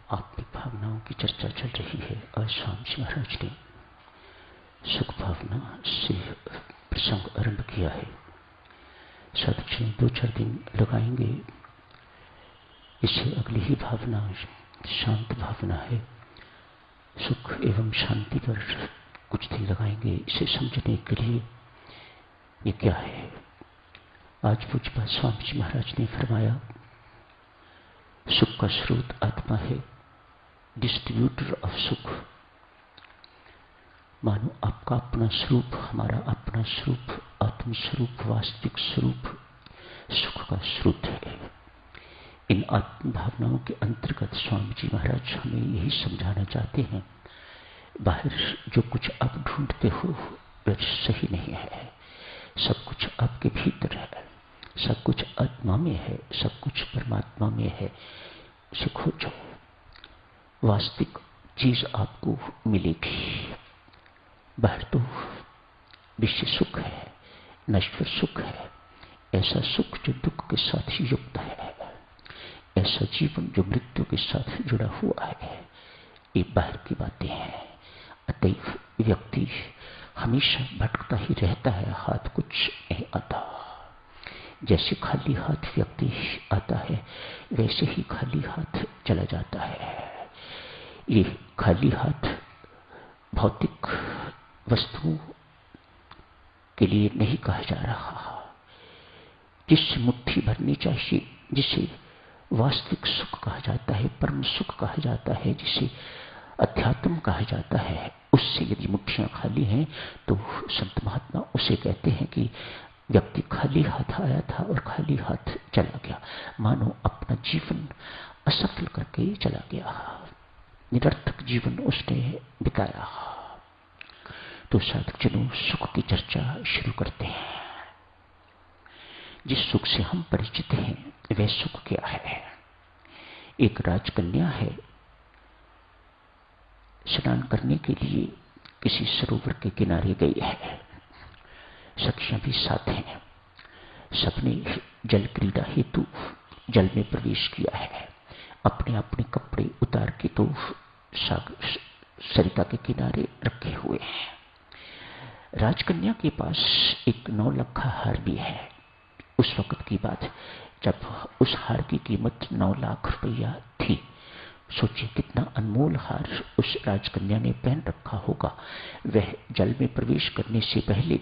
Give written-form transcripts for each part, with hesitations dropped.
आत्मिक भावनाओं की चर्चा चल रही है। आज स्वामी जी महाराज ने सुख भावना से प्रसंग आरंभ किया है। साधक 2-4 दिन लगाएंगे। इससे अगली ही भावना शांत भावना है। सुख एवं शांति पर कुछ दिन लगाएंगे इसे समझने के लिए ये क्या है। आज पूज्यपाद स्वामी जी महाराज ने फरमाया, सुख का स्रोत आत्मा है, डिस्ट्रीब्यूटर ऑफ सुख। मानो आपका अपना स्वरूप, हमारा अपना स्वरूप, आत्म स्वरूप, वास्तविक स्वरूप सुख का स्रोत है। इन आत्म भावनाओं के अंतर्गत स्वामी जी महाराज हमें यही समझाना चाहते हैं, बाहर जो कुछ आप ढूंढते हो वह सही नहीं है। सब कुछ आपके भीतर है, सब कुछ आत्मा में है, सब कुछ परमात्मा में है। उसे खोजो, वास्तविक चीज आपको मिलेगी। बाहर तो विषय सुख है, नश्वर सुख है, ऐसा सुख जो दुख के साथ ही युक्त है, ऐसा जीवन जो मृत्यु के साथ जुड़ा हुआ है। ये बाहर की बातें हैं। अतएव व्यक्ति हमेशा भटकता ही रहता है, हाथ कुछ नहीं आता। जैसे खाली हाथ व्यक्ति आता है वैसे ही खाली हाथ चला जाता है। ये खाली हाथ भौतिक वस्तुओं के लिए नहीं कहा जा रहा। जिससे मुट्ठी भरनी चाहिए, जिसे वास्तविक सुख कहा जाता है, परम सुख कहा जाता है, जिसे अध्यात्म कहा जाता है, उससे यदि मुट्ठियां खाली हैं तो संत महात्मा उसे कहते हैं कि व्यक्ति खाली हाथ आया था और खाली हाथ चला गया, मानो अपना जीवन असफल करके चला गया, निरर्थक जीवन उसने बिताया। तो साधक जनों, सुख की चर्चा शुरू करते हैं। जिस सुख से हम परिचित हैं वह सुख क्या है। एक राजकन्या है, स्नान करने के लिए किसी सरोवर के किनारे गई है। सखियां भी साथ हैं। सबने जल क्रीड़ा हेतु जल में प्रवेश किया है। अपने अपने कपड़े उतार के तो सरिता के किनारे रखे हुए हैं। राजकन्या के पास एक 9 लखा हार भी है। उस वक्त की बात जब उस हार की कीमत 9 लाख रुपया थी। सोचिए कितना अनमोल हार उस राजकन्या ने पहन रखा होगा। वह जल में प्रवेश करने से पहले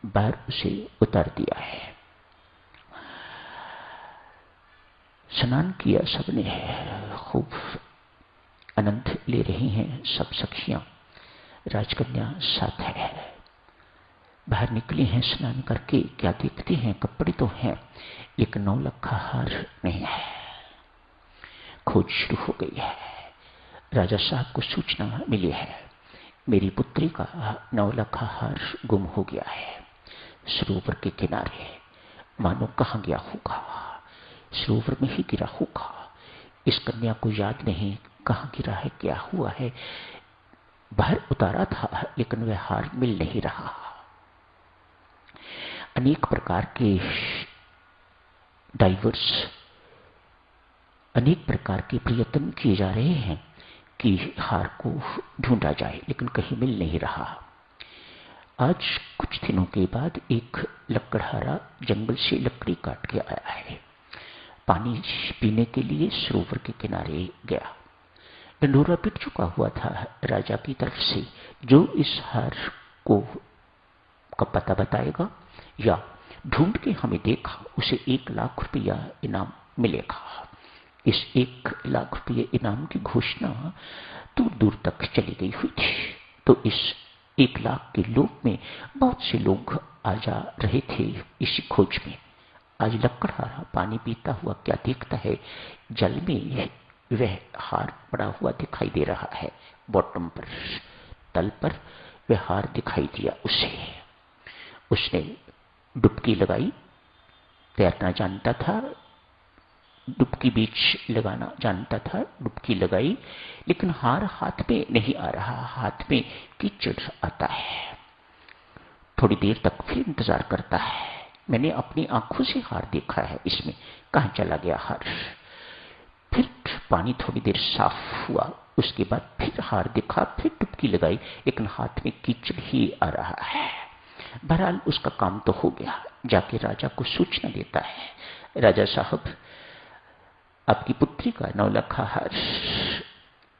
बाहर उसे उतार दिया है। स्नान किया सबने, खूब आनंद ले रही हैं सब सखियां। राजकन्या साथ है। बाहर निकली हैं स्नान करके, क्या देखती हैं, कपड़े तो हैं लेकिन 9 लखा हार नहीं है। खोज शुरू हो गई है। राजा साहब को सूचना मिली है, मेरी पुत्री का 9 लखा हार गुम हो गया है सरोवर के किनारे। मानो कहां गया होगा, सरोवर में ही गिरा होगा। इस कन्या को याद नहीं कहां गिरा है, क्या हुआ है। बाहर उतारा था लेकिन वह हार मिल नहीं रहा। अनेक प्रकार के डाइवर्स, अनेक प्रकार के प्रयत्न किए जा रहे हैं कि हार को ढूंढा जाए, लेकिन कहीं मिल नहीं रहा। आज कुछ दिनों के बाद एक लकड़हारा जंगल से लकड़ी काट के आया है। पानी पीने के लिए सरोवर के किनारे गया। ढंढोरा पिट चुका हुआ था राजा की तरफ से, जो इस हार को का पता बताएगा या ढूंढ के हमें देखा उसे 1 लाख रुपया इनाम मिलेगा। इस 1 लाख रुपये इनाम की घोषणा दूर दूर तक चली गई हुई थी। तो इस 1 लाख के लोभ में बहुत से लोग आ जा रहे थे इसी खोज में। आज लकड़हारा पानी पीता हुआ क्या देखता है, जल में वह हार पड़ा हुआ दिखाई दे रहा है। बॉटम पर, तल पर वह हार दिखाई दिया उसे। उसने डुबकी लगाई, तैरना जानता था, डुबकी बीच लगाना जानता था, डुबकी लगाई, लेकिन हार हाथ में नहीं आ रहा, हाथ में कीचड़ आता है। थोड़ी देर तक फिर इंतजार करता है। मैंने अपनी आंखों से हार देखा है, इसमें कहां चला गया हार। फिर पानी थोड़ी देर साफ हुआ, उसके बाद फिर हार दिखा, फिर डुबकी लगाई, लेकिन हाथ में कीचड़ ही आ रहा है। बहरहाल उसका काम तो हो गया। जाके राजा को सूचना देता है, राजा साहब, आपकी पुत्री का 9 लाख हार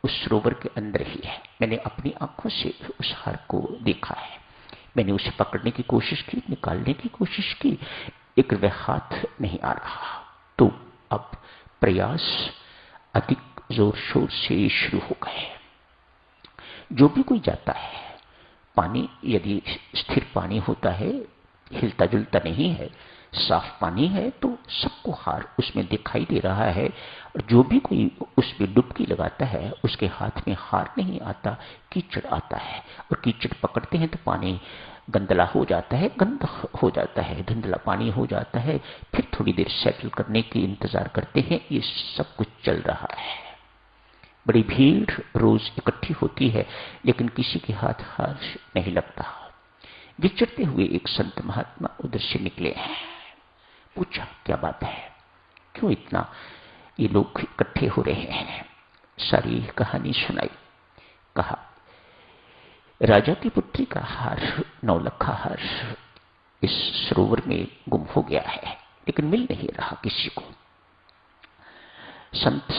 उस सरोवर के अंदर ही है। मैंने अपनी आंखों से उस हार को देखा है। मैंने उसे पकड़ने की कोशिश की, निकालने की कोशिश की, लेकिन वह हाथ नहीं आ रहा। तो अब प्रयास अधिक जोर शोर से शुरू हो गए। जो भी कोई जाता है, पानी यदि स्थिर पानी होता है, हिलता जुलता नहीं है, साफ पानी है, तो सबको हार उसमें दिखाई दे रहा है। और जो भी कोई उसमें डुबकी लगाता है, उसके हाथ में हार नहीं आता, कीचड़ आता है। और कीचड़ पकड़ते हैं तो पानी गंदला हो जाता है, गंदा हो जाता है, धुंधला पानी हो जाता है। फिर थोड़ी देर सेटल करने के इंतजार करते हैं। ये सब कुछ चल रहा है। बड़ी भीड़ रोज इकट्ठी होती है, लेकिन किसी के हाथ हार नहीं लगता। विचरते हुए एक संत महात्मा उधर से निकले हैं। पूछा, क्या बात है, क्यों इतना ये लोग इकट्ठे हो रहे हैं? सारी कहानी सुनाई। कहा, राजा की पुत्री का हार, 9 लाख हार इस सरोवर में गुम हो गया है, लेकिन मिल नहीं रहा किसी को। संत